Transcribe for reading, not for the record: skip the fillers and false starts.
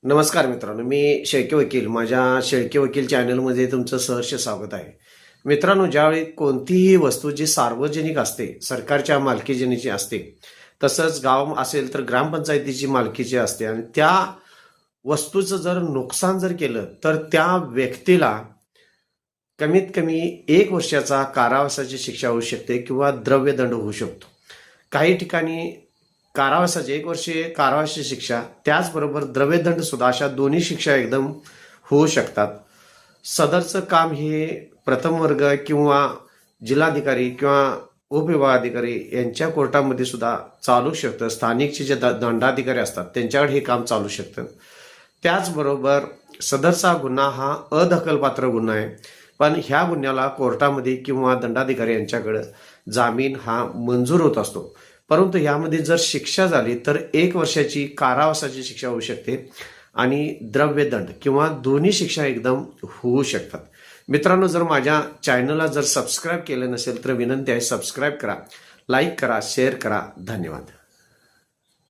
नमस्कार मित्रांनो, मी शेळके वकील. माझ्या शेळके वकील चॅनलमध्ये तुमचं सहर्ष स्वागत आहे. मित्रांनो, ज्यावेळी कोणतीही वस्तू जी सार्वजनिक असते, सरकारच्या मालकीची असते, तसंच गाव असेल तर ग्रामपंचायतीची मालकीची असते आणि त्या वस्तूचं जर नुकसान जर केलं तर त्या व्यक्तीला कमीत कमी 1 वर्षाचा कारावासाची शिक्षा होऊ शकते किंवा द्रव्यदंड होऊ शकतो. काही ठिकाणी कारावासाची 1 वर्षीय कारावासाची शिक्षा, त्याचबरोबर द्रव्यदंड सुद्धा, अशा दोन्ही शिक्षा एकदम होऊ शकतात. सदरचं काम हे प्रथम वर्ग किंवा जिल्हाधिकारी किंवा उपविभागाधिकारी यांच्या कोर्टामध्ये सुद्धा चालू शकतं. स्थानिकचे जे दंडाधिकारी असतात त्यांच्याकडे हे काम चालू शकतं. त्याचबरोबर सदरचा गुन्हा हा अदखलपात्र गुन्हा आहे, पण ह्या गुन्ह्याला कोर्टामध्ये किंवा दंडाधिकारी यांच्याकडे जामीन हा मंजूर होत असतो. परंतु यामध्ये जर शिक्षा झाली तर 1 वर्षाची कारावासाची शिक्षा होऊ शकते आणि द्रव्यदंड किंवा दोन्ही शिक्षा एकदम होऊ शकतात. मित्रांनो, जर माझ्या चॅनलला जर सबस्क्राईब केलं नसेल तर विनंती आहे, सबस्क्राईब करा, लाईक करा, शेअर करा. धन्यवाद.